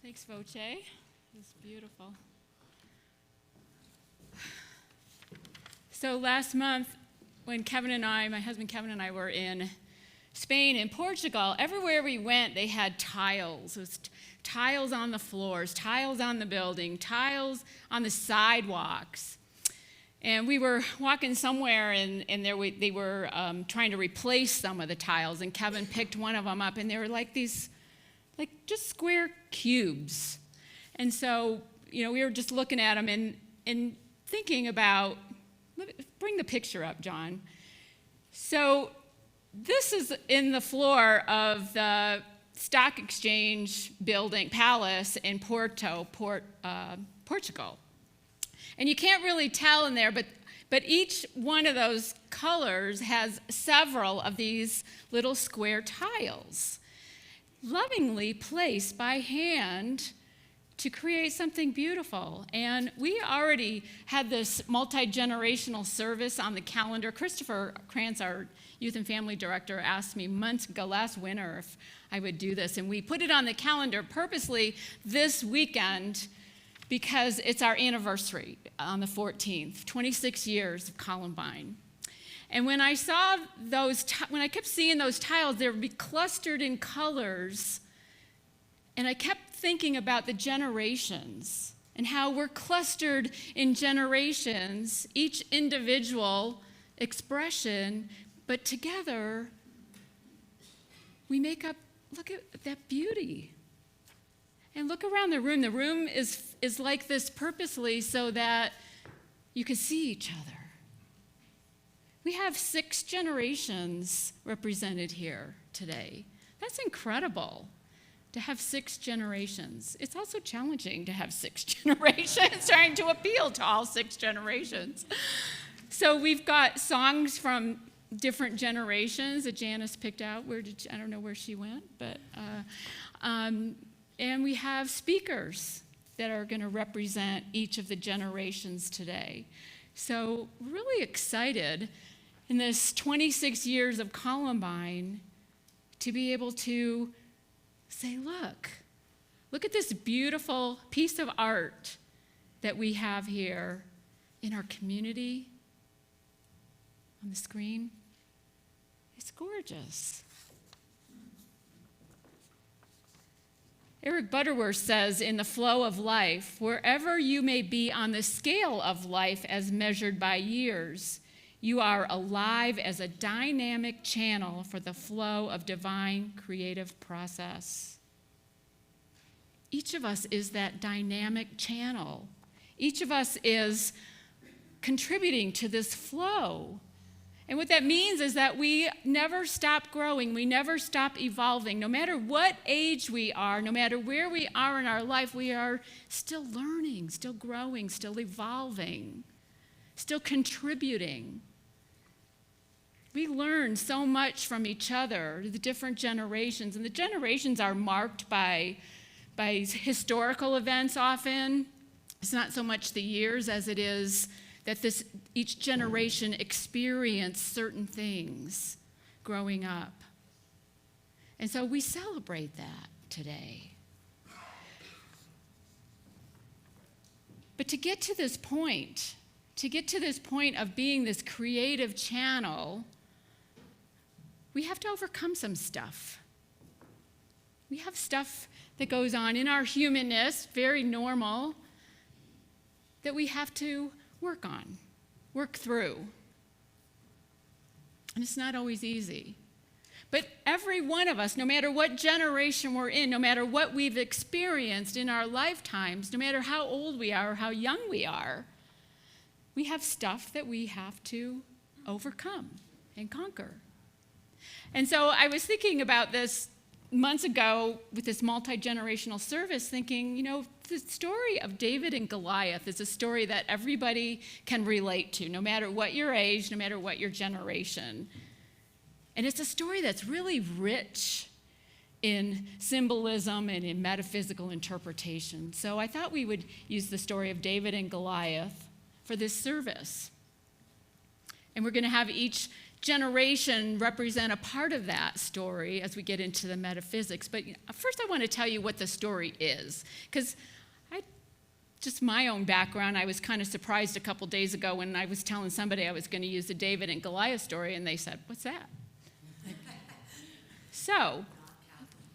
Thanks, Voce. It's beautiful. So last month, when my husband Kevin and I were in Spain and Portugal, everywhere we went, they had tiles. It was tiles on the floors, tiles on the building, tiles on the sidewalks. And we were walking somewhere, and they were trying to replace some of the tiles, and Kevin picked one of them up, and they were like these, like just square cubes. And so, we were just looking at them and thinking about, bring the picture up, John. So this is in the floor of the Stock Exchange building, Palace in Porto, Portugal. And you can't really tell in there, but each one of those colors has several of these little square tiles, lovingly placed by hand to create something beautiful. And we already had this multi-generational service on the calendar. Christopher Krantz, our youth and family director, asked me months ago, last winter, if I would do this. And we put it on the calendar purposely this weekend because it's our anniversary on the 14th, 26 years of Columbine. And when I saw when I kept seeing those tiles, they would be clustered in colors, and I kept thinking about the generations and how we're clustered in generations, each individual expression, but together we make up, look at that beauty. And look around the room. The room is like this purposely so that you can see each other. We have 6 generations represented here today. That's incredible to have 6 generations. It's also challenging to have 6 generations, trying to appeal to all 6 generations. So we've got songs from different generations that Janice picked out. I don't know where she went, but and we have speakers that are going to represent each of the generations today. So really excited in this 26 years of Columbine to be able to say, look at this beautiful piece of art that we have here in our community on the screen. It's gorgeous. Eric Butterworth says in The Flow of Life, wherever you may be on the scale of life as measured by years, you are alive as a dynamic channel for the flow of divine creative process. Each of us is that dynamic channel. Each of us is contributing to this flow. And what that means is that we never stop growing. We never stop evolving. No matter what age we are, no matter where we are in our life, we are still learning, still growing, still evolving, still contributing. We learn so much from each other, the different generations. And the generations are marked by historical events often. It's not so much the years as it is that each generation experienced certain things growing up. And so we celebrate that today. But to get to this point of being this creative channel, we have to overcome some stuff. We have stuff that goes on in our humanness, very normal, that we have to work through. And it's not always easy. But every one of us, no matter what generation we're in, no matter what we've experienced in our lifetimes, no matter how old we are or how young we are, we have stuff that we have to overcome and conquer. And so I was thinking about this months ago with this multi-generational service, thinking, the story of David and Goliath is a story that everybody can relate to, no matter what your age, no matter what your generation. And it's a story that's really rich in symbolism and in metaphysical interpretation. So I thought we would use the story of David and Goliath for this service. And we're going to have each generation represent a part of that story as we get into the metaphysics. But first I want to tell you what the story is, because just my own background, I was kind of surprised a couple days ago when I was telling somebody I was going to use the David and Goliath story, and they said, "What's that?" So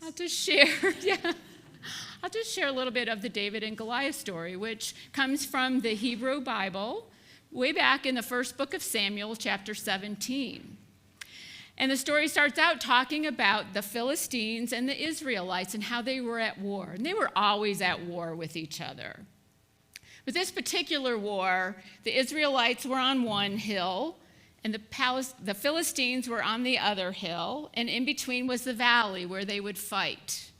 I'll just share, I'll just share a little bit of the David and Goliath story, which comes from the Hebrew Bible, way back in the first book of Samuel, chapter 17. And the story starts out talking about the Philistines and the Israelites and how they were at war. And they were always at war with each other. But this particular war, the Israelites were on one hill, and the Philistines were on the other hill, and in between was the valley where they would fight.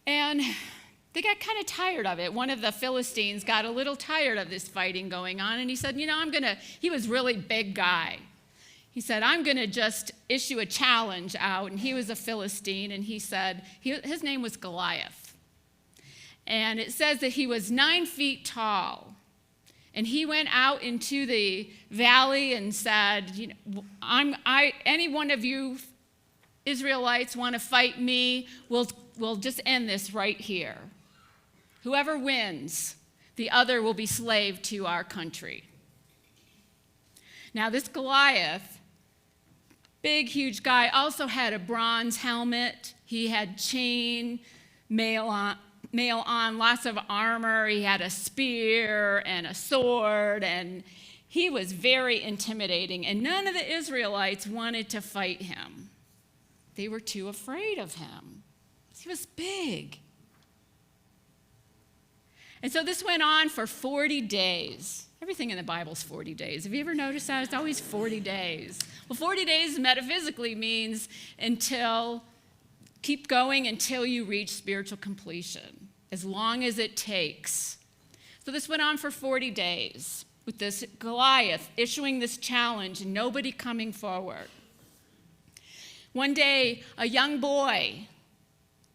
And they got kind of tired of it. One of the Philistines got a little tired of this fighting going on, and he said, he was a really big guy. He said, I'm going to just issue a challenge out, and he was a Philistine, and he said, his name was Goliath. And it says that he was 9 feet tall. And he went out into the valley and said, any one of you Israelites want to fight me, we'll just end this right here. Whoever wins, the other will be slave to our country. Now this Goliath, big, huge guy, also had a bronze helmet. He had chain mail on, lots of armor. He had a spear and a sword, and he was very intimidating, and none of the Israelites wanted to fight him. They were too afraid of him. He was big. And so this went on for 40 days. Everything in the Bible is 40 days. Have you ever noticed that? It's always 40 days. Well, 40 days metaphysically means keep going until you reach spiritual completion, as long as it takes. So this went on for 40 days with this Goliath issuing this challenge and nobody coming forward. One day, a young boy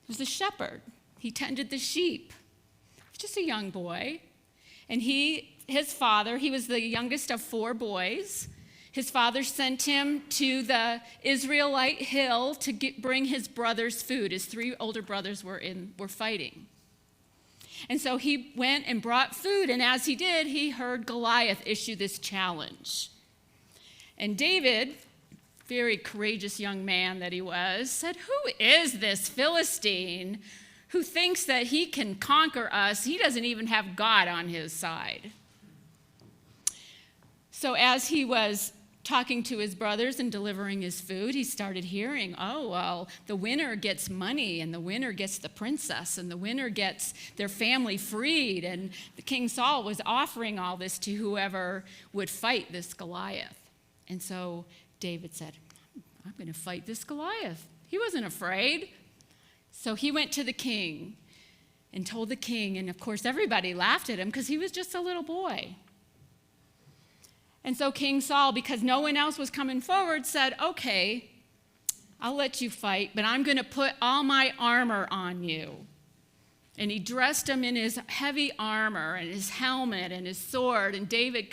was a shepherd. He tended the sheep. Just a young boy. And his father, he was the youngest of 4 boys. His father sent him to the Israelite hill to bring his brothers food. His 3 older brothers were fighting. And so he went and brought food, and as he did, he heard Goliath issue this challenge. And David, very courageous young man that he was, said, "Who is this Philistine who thinks that he can conquer us? He doesn't even have God on his side." So as he was talking to his brothers and delivering his food, he started hearing, the winner gets money, and the winner gets the princess, and the winner gets their family freed. And King Saul was offering all this to whoever would fight this Goliath. And so David said, I'm going to fight this Goliath. He wasn't afraid. So he went to the king and told the king, and of course everybody laughed at him because he was just a little boy. And so King Saul, because no one else was coming forward, said, okay, I'll let you fight, but I'm going to put all my armor on you. And he dressed him in his heavy armor and his helmet and his sword, and David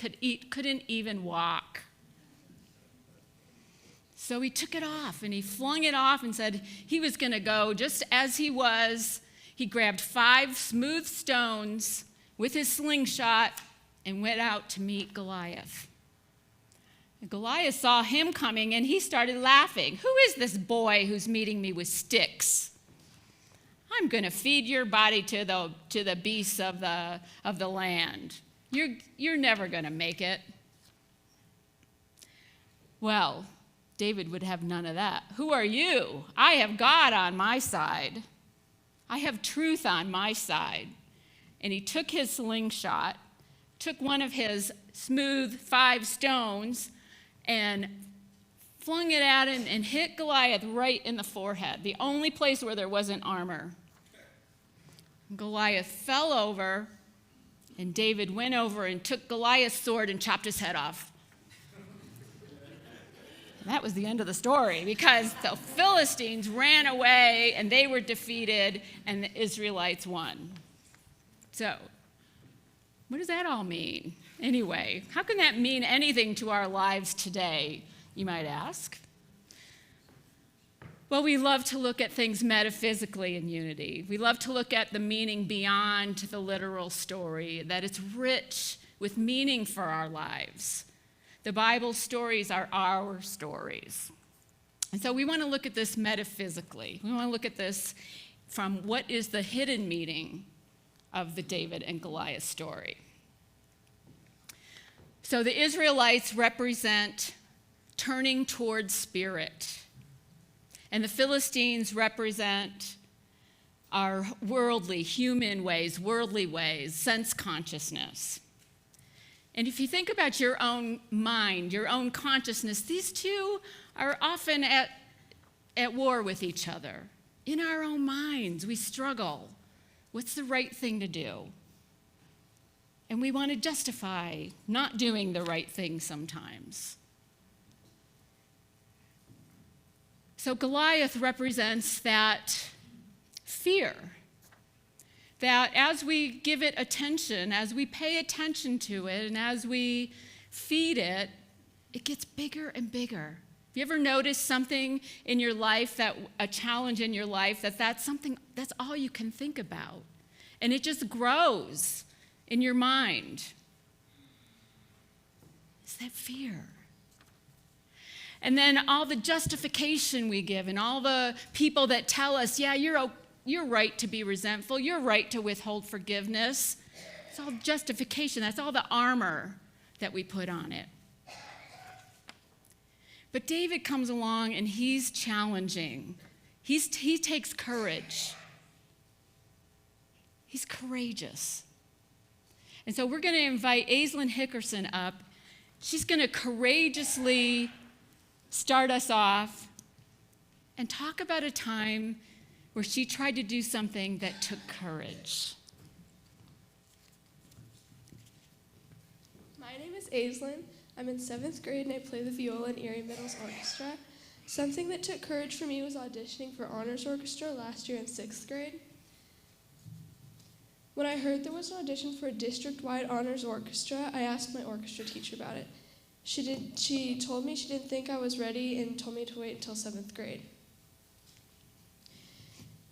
couldn't even walk. So he took it off, and he flung it off and said he was going to go just as he was. He grabbed 5 smooth stones with his slingshot and went out to meet Goliath. And Goliath saw him coming, and he started laughing. Who is this boy who's meeting me with sticks? I'm going to feed your body to the beasts of the land. You're never going to make it. Well, David would have none of that. Who are you? I have God on my side. I have truth on my side. And he took his slingshot, took one of his smooth 5 stones, and flung it at him and hit Goliath right in the forehead, the only place where there wasn't armor. Goliath fell over, and David went over and took Goliath's sword and chopped his head off. And that was the end of the story, because the Philistines ran away, and they were defeated, and the Israelites won. So, what does that all mean? Anyway, how can that mean anything to our lives today, you might ask? Well, we love to look at things metaphysically in unity. We love to look at the meaning beyond the literal story, that it's rich with meaning for our lives. The Bible stories are our stories. And so we want to look at this metaphysically. We want to look at this from what is the hidden meaning of the David and Goliath story. So the Israelites represent turning towards spirit, and the Philistines represent our worldly, human ways, worldly ways, sense consciousness. And if you think about your own mind, your own consciousness, these two are often at war with each other. In our own minds, we struggle. What's the right thing to do? And we want to justify not doing the right thing sometimes. So Goliath represents that fear, that as we give it attention, as we pay attention to it, and as we feed it, it gets bigger and bigger. Have you ever noticed something in your life, a challenge in your life, that's something, that's all you can think about? And it just grows in your mind. It's that fear. And then all the justification we give and all the people that tell us, yeah, you're right to be resentful, you're right to withhold forgiveness. It's all justification. That's all the armor that we put on it. But David comes along and he's challenging. He takes courage. He's courageous. And so we're going to invite Aislinn Hickerson up. She's going to courageously start us off and talk about a time where she tried to do something that took courage. My name is Aislinn. I'm in 7th grade and I play the viola in Erie Middle's orchestra. Something that took courage for me was auditioning for honors orchestra last year in 6th grade. When I heard there was an audition for a district-wide honors orchestra, I asked my orchestra teacher about it. She told me she didn't think I was ready and told me to wait until 7th grade.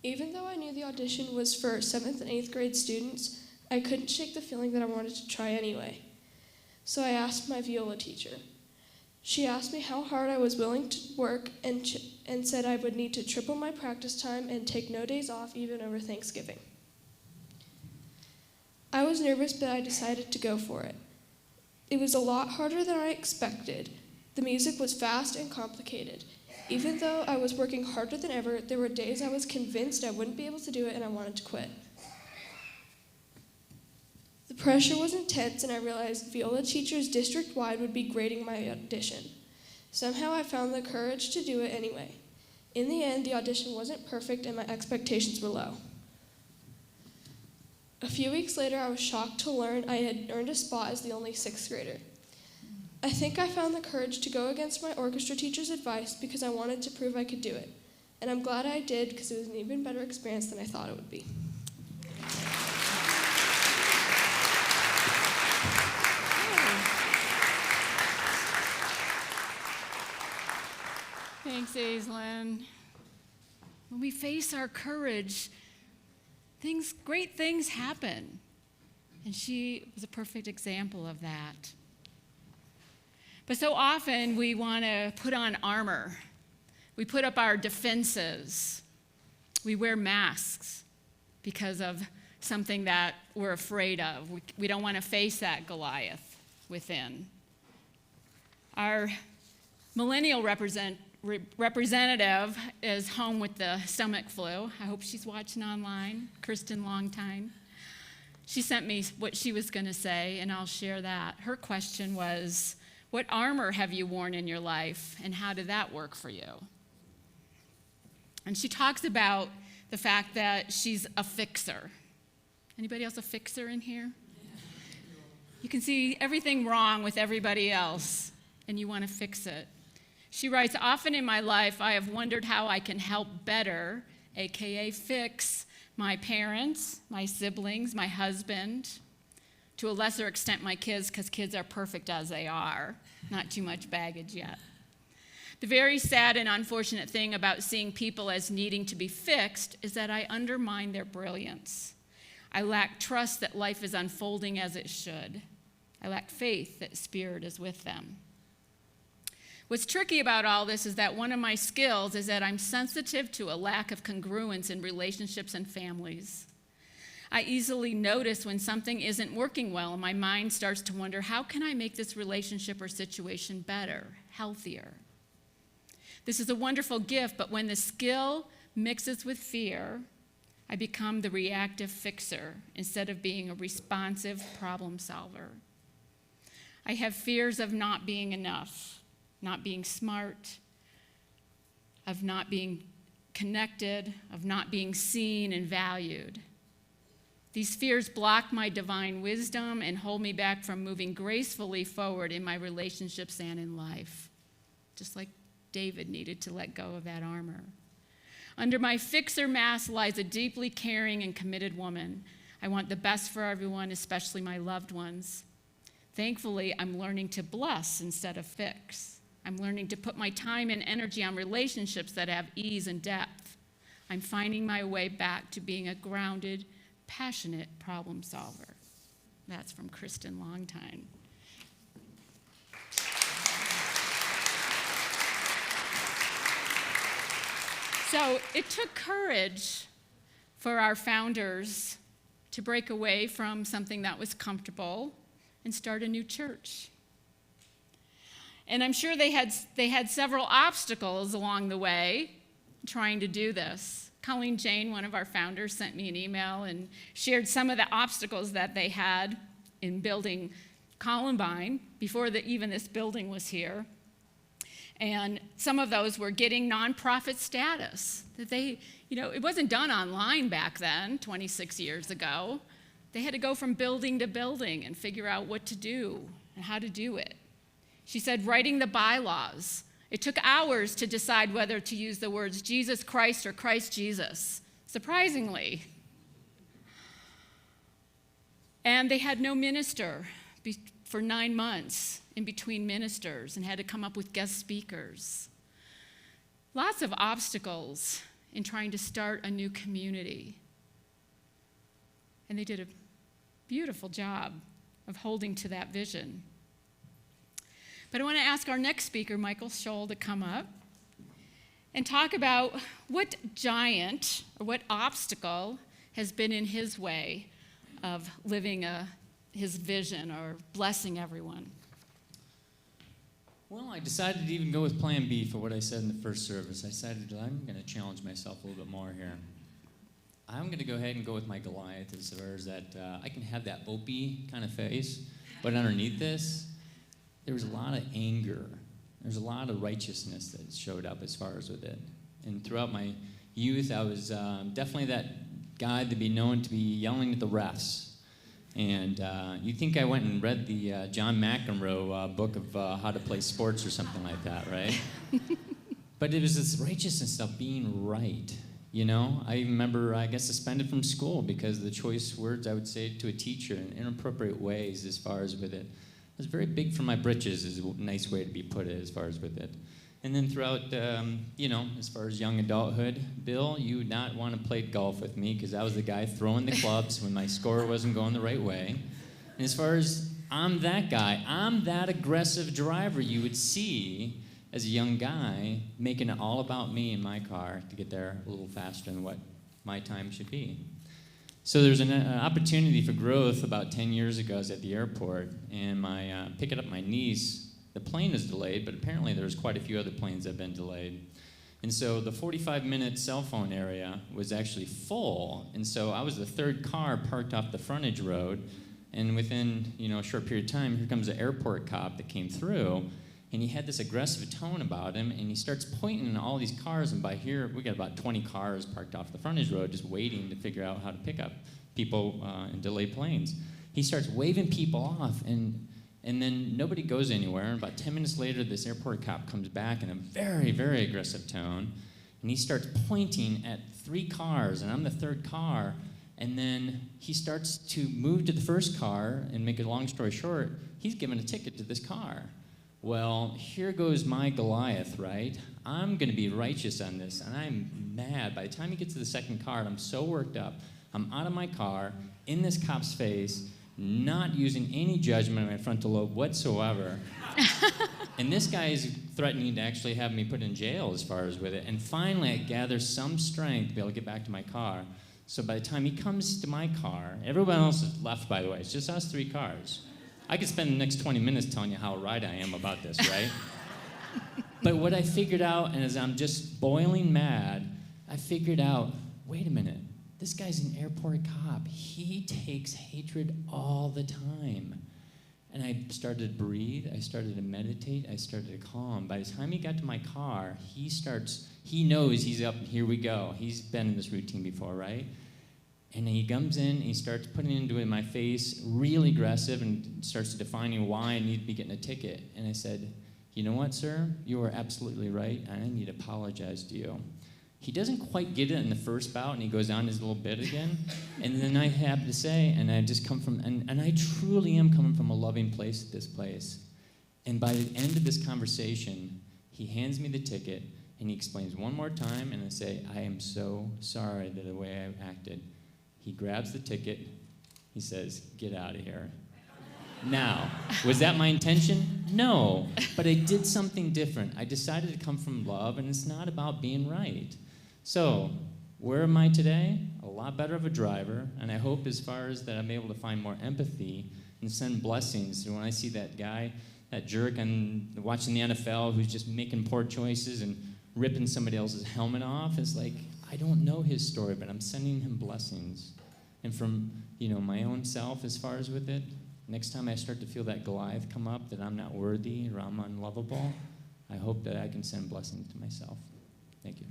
Even though I knew the audition was for 7th and 8th grade students, I couldn't shake the feeling that I wanted to try anyway. So I asked my viola teacher. She asked me how hard I was willing to work and said I would need to triple my practice time and take no days off even over Thanksgiving. I was nervous, but I decided to go for it. It was a lot harder than I expected. The music was fast and complicated. Even though I was working harder than ever, there were days I was convinced I wouldn't be able to do it and I wanted to quit. The pressure was intense and I realized viola teachers district-wide would be grading my audition. Somehow I found the courage to do it anyway. In the end, the audition wasn't perfect and my expectations were low. A few weeks later, I was shocked to learn I had earned a spot as the only 6th grader. I think I found the courage to go against my orchestra teacher's advice because I wanted to prove I could do it. And I'm glad I did because it was an even better experience than I thought it would be. Thanks, Aislinn. When we face our courage, great things happen. And she was a perfect example of that. But so often we want to put on armor. We put up our defenses. We wear masks because of something that we're afraid of. We don't want to face that Goliath within. Our millennial representative is home with the stomach flu. I hope she's watching online. Kristen Longtime. She sent me what she was going to say, and I'll share that. Her question was, what armor have you worn in your life, and how did that work for you? And she talks about the fact that she's a fixer. Anybody else a fixer in here? You can see everything wrong with everybody else, and you want to fix it. She writes, often in my life, I have wondered how I can help better, aka fix, my parents, my siblings, my husband, To a lesser extent, my kids, because kids are perfect as they are. Not too much baggage yet. The very sad and unfortunate thing about seeing people as needing to be fixed is that I undermine their brilliance. I lack trust that life is unfolding as it should. I lack faith that Spirit is with them. What's tricky about all this is that one of my skills is that I'm sensitive to a lack of congruence in relationships and families. I easily notice when something isn't working well, and my mind starts to wonder, how can I make this relationship or situation better, healthier? This is a wonderful gift, but when the skill mixes with fear, I become the reactive fixer instead of being a responsive problem solver. I have fears of not being enough, not being smart, of not being connected, of not being seen and valued. These fears block my divine wisdom and hold me back from moving gracefully forward in my relationships and in life, just like David needed to let go of that armor. Under my fixer mask lies a deeply caring and committed woman. I want the best for everyone, especially my loved ones. Thankfully, I'm learning to bless instead of fix. I'm learning to put my time and energy on relationships that have ease and depth. I'm finding my way back to being a grounded, passionate problem solver. That's from Kristen Longtime. So it took courage for our founders to break away from something that was comfortable and start a new church. And I'm sure they had several obstacles along the way trying to do this. Colleen Jane, one of our founders, sent me an email and shared some of the obstacles that they had in building Columbine before even this building was here. And some of those were getting nonprofit status. That it wasn't done online back then, 26 years ago. They had to go from building to building and figure out what to do and how to do it. She said writing the bylaws. It took hours to decide whether to use the words Jesus Christ or Christ Jesus, surprisingly. And they had no minister for 9 months in between ministers and had to come up with guest speakers. Lots of obstacles in trying to start a new community. And they did a beautiful job of holding to that vision. But I want to ask our next speaker, Michael Scholl, to come up and talk about what giant or what obstacle has been in his way of living his vision or blessing everyone. Well, I decided to even go with plan B for what I said in the first service. I decided I'm going to challenge myself a little bit more here. I'm going to go ahead and go with my Goliath as far as that I can have that Opie kind of face, but underneath this, there was a lot of anger. There's a lot of righteousness that showed up as far as with it. And throughout my youth, I was definitely that guy to be known to be yelling at the refs. And you think I went and read the John McEnroe book of how to play sports or something like that, right? But it was this righteousness of being right, you know? I remember I got suspended from school because of the choice words I would say to a teacher in inappropriate ways as far as with it. It was very big for my britches is a nice way to be put it as far as with it. And then throughout, as far as young adulthood, Bill, you would not want to play golf with me because I was the guy throwing the clubs when my score wasn't going the right way. And as far as I'm that guy, I'm that aggressive driver you would see as a young guy making it all about me in my car to get there a little faster than what my time should be. So there's an opportunity for growth about 10 years ago. I was at the airport, and picking up my niece, the plane is delayed, but apparently there's quite a few other planes that have been delayed. And so the 45-minute cell phone area was actually full, and so I was the third car parked off the frontage road, and within a short period of time, here comes an airport cop that came through, and he had this aggressive tone about him, and he starts pointing at all these cars, and by here, we got about 20 cars parked off the frontage road just waiting to figure out how to pick up people and delay planes. He starts waving people off, and then nobody goes anywhere, and about 10 minutes later, this airport cop comes back in a very, very aggressive tone, and he starts pointing at 3 cars, and I'm the third car, And then he starts to move to the first car, and make a long story short, he's given a ticket to this car. Well, here goes my Goliath, right? I'm going to be righteous on this, and I'm mad. By the time he gets to the second car, I'm so worked up. I'm out of my car, in this cop's face, not using any judgment on my frontal lobe whatsoever. And this guy is threatening to actually have me put in jail as far as with it. And finally, I gather some strength to be able to get back to my car. So by the time he comes to my car, everyone else is left, by the way. It's just us 3 cars. I could spend the next 20 minutes telling you how right I am about this, right? But what I figured out, and as I'm just boiling mad, I figured out, wait a minute, this guy's an airport cop. He takes hatred all the time. And I started to breathe, I started to meditate, I started to calm. By the time he got to my car, he knows he's up, here we go. He's been in this routine before, right? And he comes in, and he starts putting it into my face, really aggressive, and starts defining why I need to be getting a ticket. And I said, you know what, sir? You are absolutely right, and I need to apologize to you. He doesn't quite get it in the first bout, and he goes on his little bit again. And then I have to say, and I just come from, and I truly am coming from a loving place at this place. And by the end of this conversation, he hands me the ticket, and he explains one more time, and I say, I am so sorry that the way I acted. He grabs the ticket, he says, get out of here. Now, was that my intention? No, but I did something different. I decided to come from love, and it's not about being right. So, where am I today? A lot better of a driver, and I hope as far as that I'm able to find more empathy and send blessings. So when I see that guy, that jerk watching the NFL who's just making poor choices and ripping somebody else's helmet off, it's like, I don't know his story, but I'm sending him blessings. And from, my own self as far as with it, next time I start to feel that Goliath come up, that I'm not worthy or I'm unlovable, I hope that I can send blessings to myself. Thank you.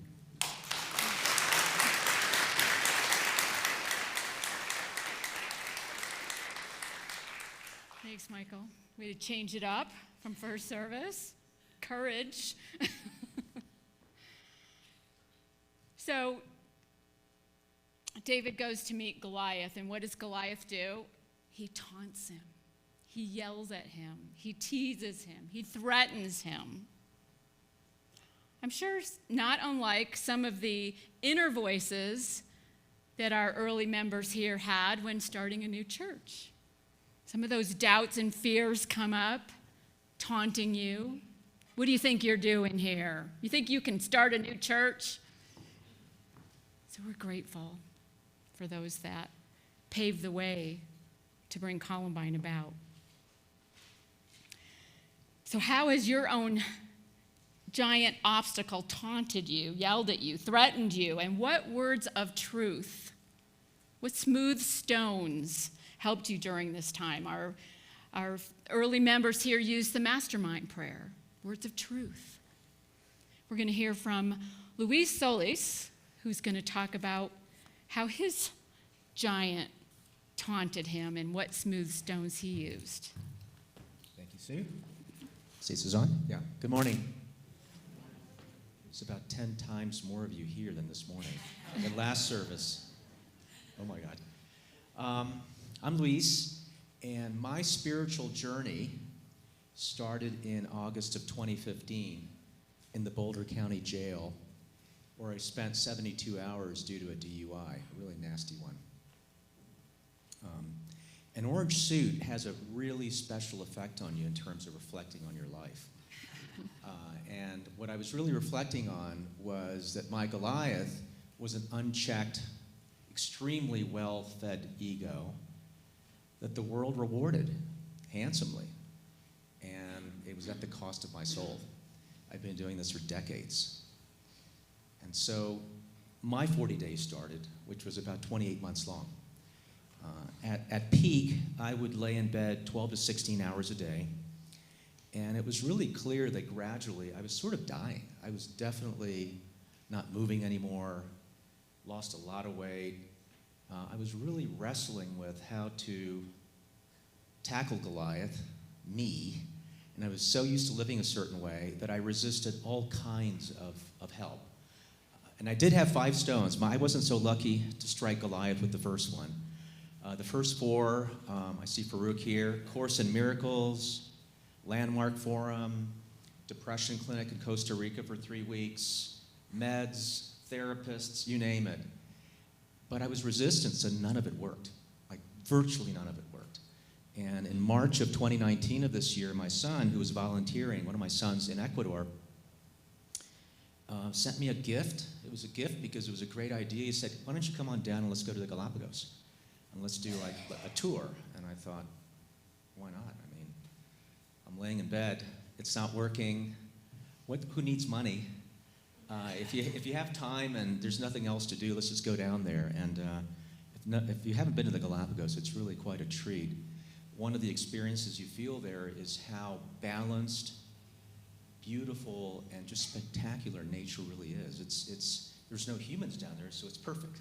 Thanks, Michael. Way to change it up from first service. Courage. So, David goes to meet Goliath, and what does Goliath do? He taunts him. He yells at him. He teases him. He threatens him. I'm sure not unlike some of the inner voices that our early members here had when starting a new church. Some of those doubts and fears come up, taunting you. What do you think you're doing here? You think you can start a new church? So we're grateful for those that paved the way to bring Columbine about. So how has your own giant obstacle taunted you, yelled at you, threatened you? And what words of truth, what smooth stones helped you during this time? Our early members here used the mastermind prayer, words of truth. We're going to hear from Luis Solis, who's going to talk about how his giant taunted him and what smooth stones he used. Thank you, Sue. See, this is on? Yeah. Good morning. There's about 10 times more of you here than this morning. At last service. Oh, my God. I'm Luis, and my spiritual journey started in August of 2015 in the Boulder County Jail, where I spent 72 hours due to a DUI, a really nasty one. An orange suit has a really special effect on you in terms of reflecting on your life. And what I was really reflecting on was that my Goliath was an unchecked, extremely well-fed ego that the world rewarded handsomely. And it was at the cost of my soul. I've been doing this for decades. And so my 40 days started, which was about 28 months long. At peak, I would lay in bed 12 to 16 hours a day. And it was really clear that gradually I was sort of dying. I was definitely not moving anymore, lost a lot of weight. I was really wrestling with how to tackle Goliath, me, and I was so used to living a certain way that I resisted all kinds of help. And I did have 5 stones. I wasn't so lucky to strike Goliath with the first one. The first 4, I see Farouk here, Course in Miracles, Landmark Forum, Depression Clinic in Costa Rica for 3 weeks, meds, therapists, you name it. But I was resistant, so none of it worked. Like, virtually none of it worked. And in March of 2019 of this year, my son, who was volunteering, one of my sons in Ecuador, sent me a gift. It was a gift because it was a great idea. He said, why don't you come on down and let's go to the Galapagos? And let's do like a tour. And I thought, why not? I mean, I'm laying in bed. It's not working. Who needs money? If you have time and there's nothing else to do, let's just go down there. And if you haven't been to the Galapagos, it's really quite a treat. One of the experiences you feel there is how balanced, beautiful, and just spectacular nature really is. There's no humans down there, so it's perfect.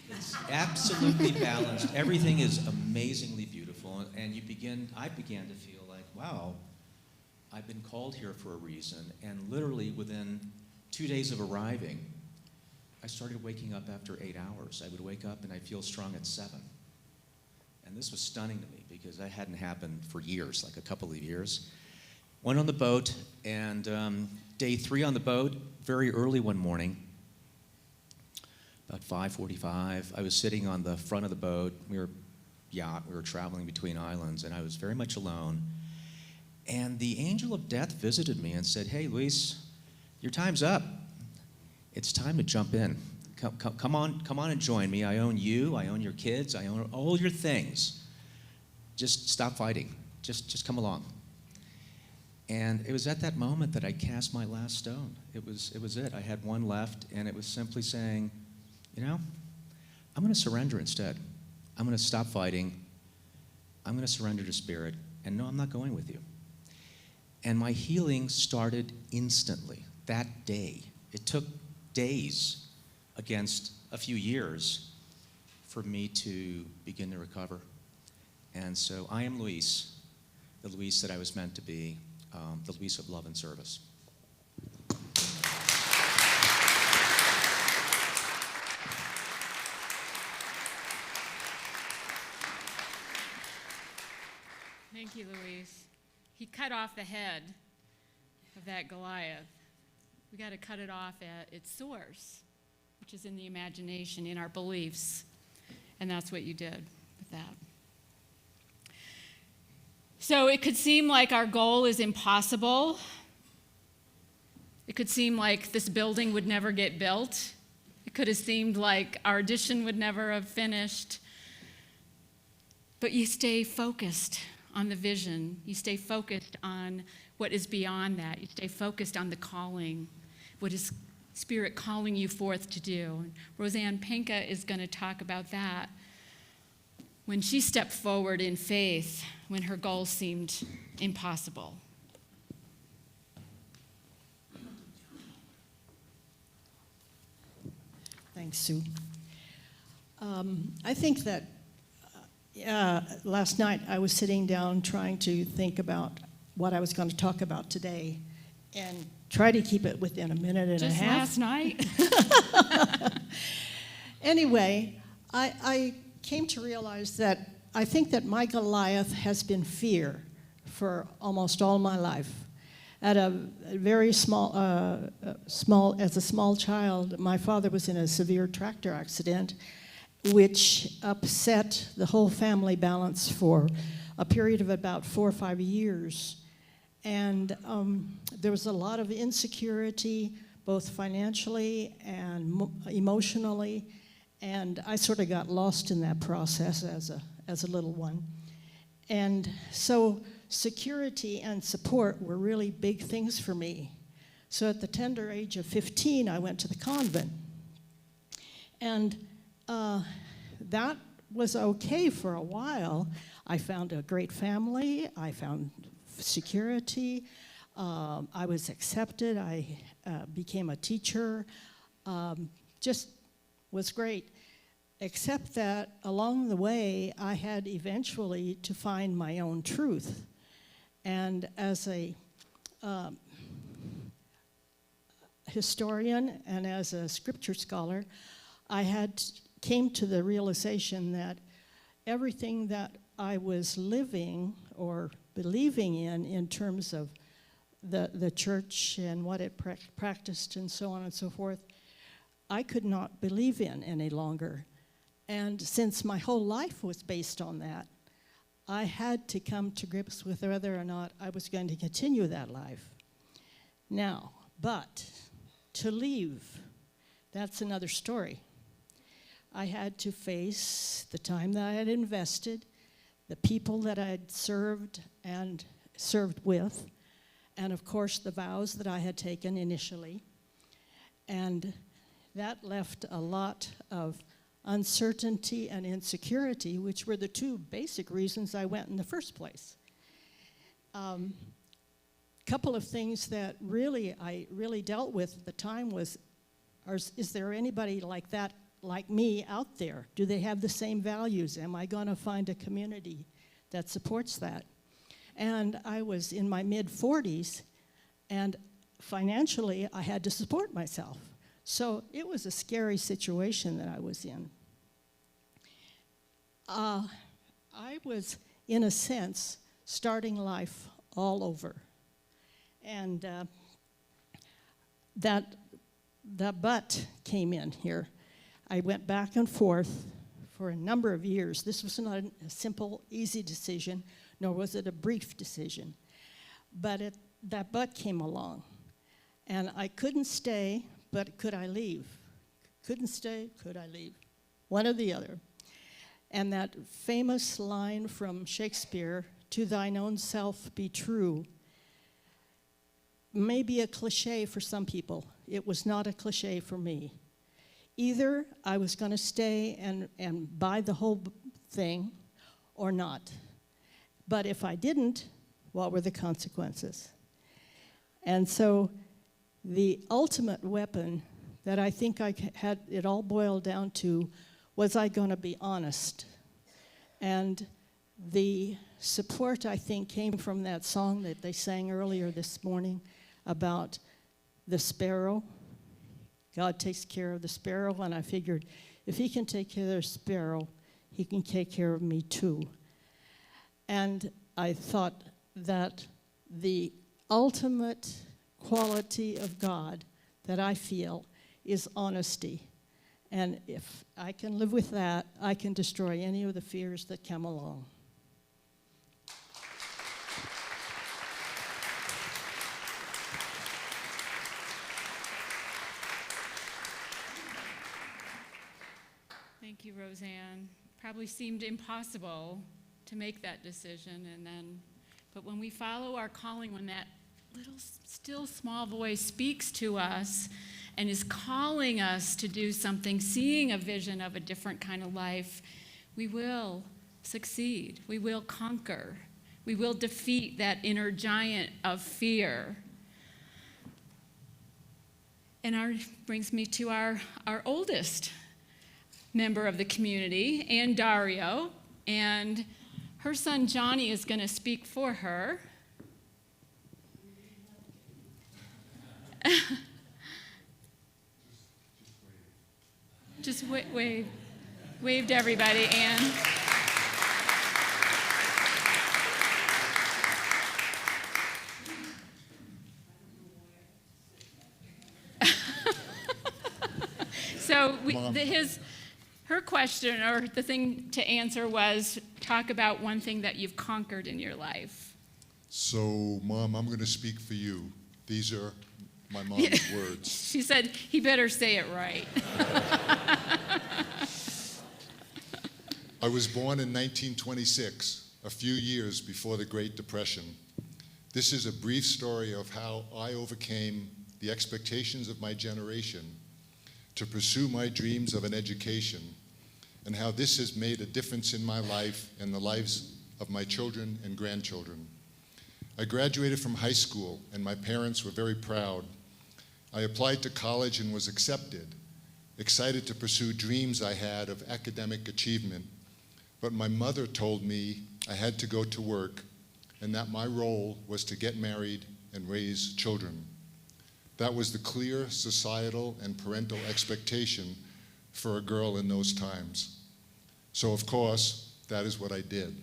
It's absolutely balanced. Everything is amazingly beautiful, and I began to feel like, wow, I've been called here for a reason. And literally within 2 days of arriving, I started waking up after 8 hours. I would wake up and I'd feel strong at 7. And this was stunning to me because that hadn't happened for years, like a couple of years. Went on the boat, and day 3 on the boat, very early one morning, about 5:45, I was sitting on the front of the boat. We were traveling between islands, and I was very much alone. And the angel of death visited me and said, hey, Luis, your time's up. It's time to jump in. Come on and join me. I own you. I own your kids. I own all your things. Just stop fighting. Just come along. And it was at that moment that I cast my last stone. It was it. I had one left, and it was simply saying, I'm going to surrender instead. I'm going to stop fighting. I'm going to surrender to Spirit. And no, I'm not going with you. And my healing started instantly, that day. It took days against a few years for me to begin to recover. And so I am Luis, the Luis that I was meant to be, the Luis of love and service. Thank you, Luis. He cut off the head of that Goliath. We got to cut it off at its source, which is in the imagination, in our beliefs. And that's what you did with that. So it could seem like our goal is impossible. It could seem like this building would never get built. It could have seemed like our audition would never have finished. But you stay focused on the vision. You stay focused on what is beyond that. You stay focused on the calling, what is Spirit calling you forth to do. And Roseanne Penka is going to talk about that. When she stepped forward in faith, when her goal seemed impossible. Thanks, Sue. I think that last night I was sitting down trying to think about what I was going to talk about today and try to keep it within a minute and a half. Just last night? Anyway, I came to realize that I think that my Goliath has been fear for almost all my life. At a very small child, my father was in a severe tractor accident, which upset the whole family balance for a period of about 4 or 5 years. And there was a lot of insecurity, both financially and emotionally, and I sort of got lost in that process as a little one. And so security and support were really big things for me. So at the tender age of 15, I went to the convent. And that was okay for a while. I found a great family. I found security. I was accepted. I became a teacher. Just was great. Except that along the way, I had eventually to find my own truth. And as a historian and as a scripture scholar, came to the realization that everything that I was living or believing in terms of the church and what it practiced and so on and so forth, I could not believe in any longer. And since my whole life was based on that, I had to come to grips with whether or not I was going to continue that life. Now, but to leave, that's another story. I had to face the time that I had invested, the people that I had served and served with, and of course the vows that I had taken initially. And that left a lot of uncertainty and insecurity, which were the two basic reasons I went in the first place. Couple of things that I really dealt with at the time was, is there anybody like that, like me, out there? Do they have the same values? Am I going to find a community that supports that? And I was in my mid-40s, and financially I had to support myself. So it was a scary situation that I was in. I was, in a sense, starting life all over. And that but came in here. I went back and forth for a number of years. This was not a simple, easy decision, nor was it a brief decision. But that but came along. And I couldn't stay, but could I leave? Couldn't stay, could I leave? One or the other. And that famous line from Shakespeare, "To thine own self be true," may be a cliche for some people. It was not a cliche for me. Either I was going to stay and buy the whole thing or not. But if I didn't, what were the consequences? And so the ultimate weapon that I think I had it all boiled down to was I going to be honest? And the support, I think, came from that song that they sang earlier this morning about the sparrow. God takes care of the sparrow, and I figured if he can take care of the sparrow, he can take care of me too. And I thought that the ultimate quality of God that I feel is honesty. And if I can live with that, I can destroy any of the fears that come along. Thank you, Roseanne. Probably seemed impossible to make that decision, but when we follow our calling, when that little still small voice speaks to us and is calling us to do something, seeing a vision of a different kind of life, we will succeed. We will conquer. We will defeat that inner giant of fear. And brings me to our oldest member of the community, Ann Dario, and her son Johnny is going to speak for her. Just wave to everybody, Ann. So her question, or the thing to answer, was talk about one thing that you've conquered in your life. So, Mom, I'm going to speak for you. These are my mom's words. She said he better say it right. I was born in 1926, a few years before the Great Depression. This is a brief story of how I overcame the expectations of my generation to pursue my dreams of an education, and how this has made a difference in my life and the lives of my children and grandchildren. I graduated from high school, and my parents were very proud. I applied to college and was accepted, excited to pursue dreams I had of academic achievement. But my mother told me I had to go to work and that my role was to get married and raise children. That was the clear societal and parental expectation for a girl in those times. So, of course, that is what I did.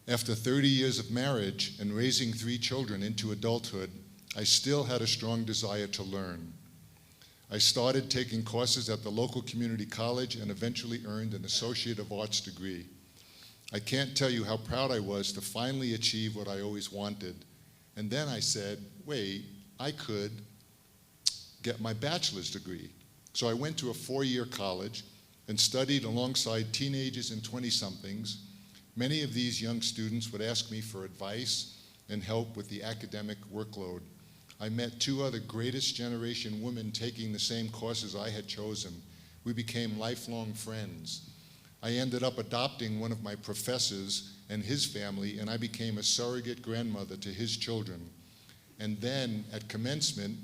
After 30 years of marriage and raising 3 children into adulthood, I still had a strong desire to learn. I started taking courses at the local community college and eventually earned an Associate of Arts degree. I can't tell you how proud I was to finally achieve what I always wanted. And then I said, wait, I could get my bachelor's degree. So I went to a 4-year college and studied alongside teenagers and 20-somethings. Many of these young students would ask me for advice and help with the academic workload. I met 2 other greatest generation women taking the same courses I had chosen. We became lifelong friends. I ended up adopting one of my professors and his family, and I became a surrogate grandmother to his children. And then, at commencement,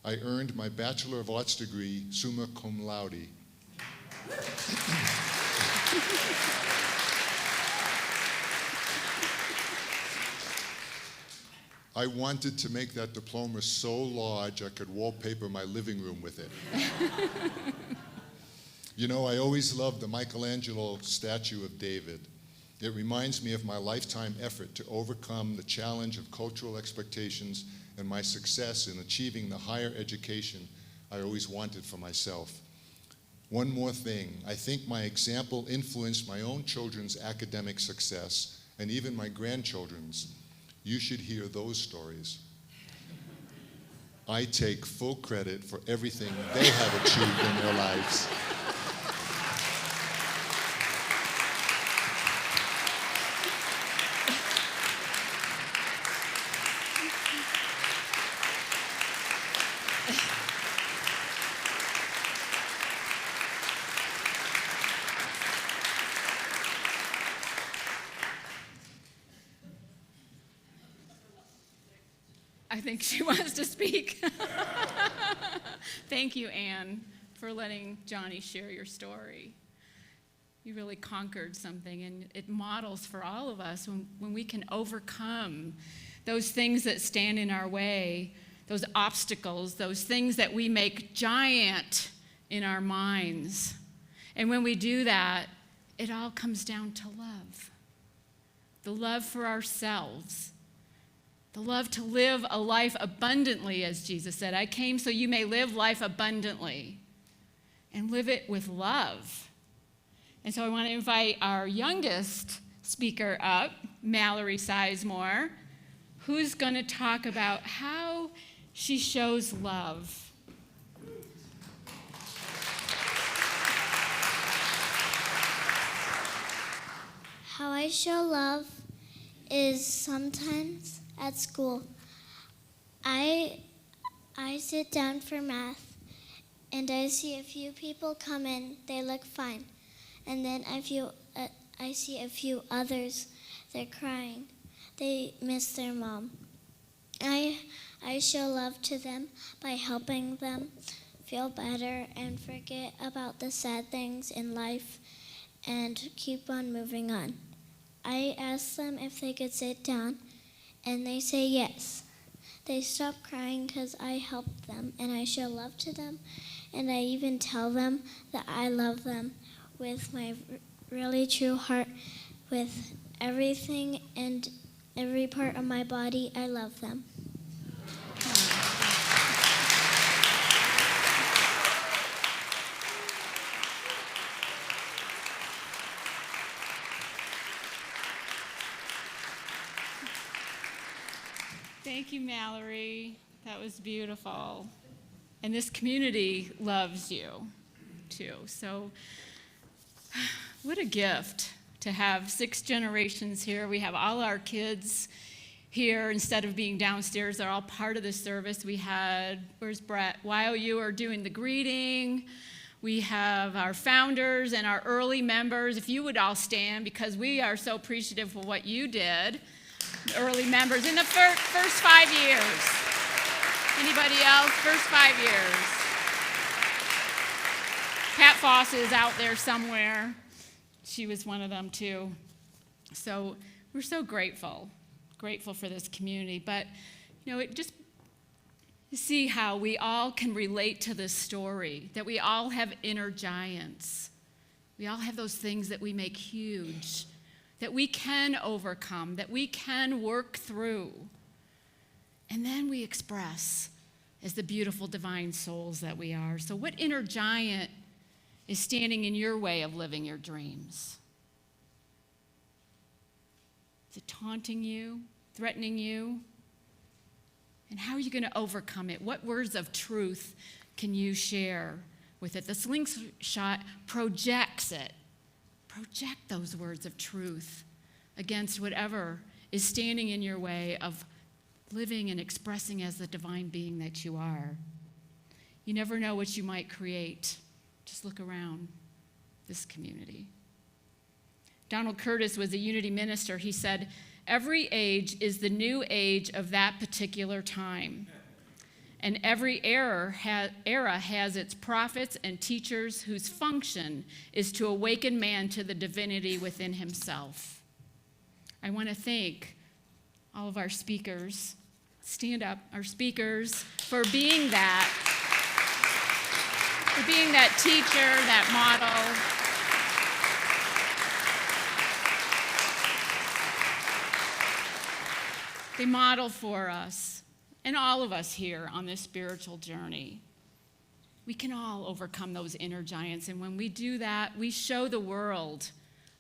I earned my Bachelor of Arts degree, summa cum laude. I wanted to make that diploma so large I could wallpaper my living room with it. You know, I always loved the Michelangelo statue of David. It reminds me of my lifetime effort to overcome the challenge of cultural expectations and my success in achieving the higher education I always wanted for myself. One more thing, I think my example influenced my own children's academic success and even my grandchildren's. You should hear those stories. I take full credit for everything they have achieved in their lives. I think she wants to speak. Thank you, Anne, for letting Johnny share your story. You really conquered something, and it models for all of us when we can overcome those things that stand in our way, those obstacles, those things that we make giant in our minds. And when we do that, it all comes down to love. The love for ourselves. The love to live a life abundantly, as Jesus said. I came so you may live life abundantly and live it with love. And so I want to invite our youngest speaker up, Mallory Sizemore, who's going to talk about how she shows love. How I show love is sometimes at school, I sit down for math, and I see a few people come in. They look fine, and then I see a few others. They're crying. They miss their mom. I show love to them by helping them feel better and forget about the sad things in life and keep on moving on. I ask them if they could sit down, and they say yes. They stop crying because I help them, and I show love to them, and I even tell them that I love them with my really true heart, with everything and every part of my body. I love them. Thank you, Mallory. That was beautiful. And this community loves you, too. So what a gift to have 6 generations here. We have all our kids here instead of being downstairs. They're all part of the service. We had, where's Brett? While you are doing the greeting, we have our founders and our early members. If you would all stand, because we are so appreciative of what you did. Early members in the first 5 years. Anybody else? First 5 years. Pat Foss is out there somewhere. She was one of them too. So we're so grateful for this community. But, you know, see how we all can relate to this story, that we all have inner giants. We all have those things that we make huge, that we can overcome, that we can work through. And then we express as the beautiful divine souls that we are. So what inner giant is standing in your way of living your dreams? Is it taunting you, threatening you? And how are you going to overcome it? What words of truth can you share with it? The slingshot projects it. Project those words of truth against whatever is standing in your way of living and expressing as the divine being that you are. You never know what you might create. Just look around this community. Donald Curtis was a Unity minister. He said, "Every age is the new age of that particular time. And every era has its prophets and teachers whose function is to awaken man to the divinity within himself." I want to thank all of our speakers. Stand up, our speakers, for being that teacher, that model. They model for us, and all of us here on this spiritual journey. We can all overcome those inner giants, and when we do that, we show the world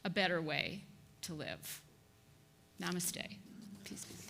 a better way to live. Namaste. Peace be with you.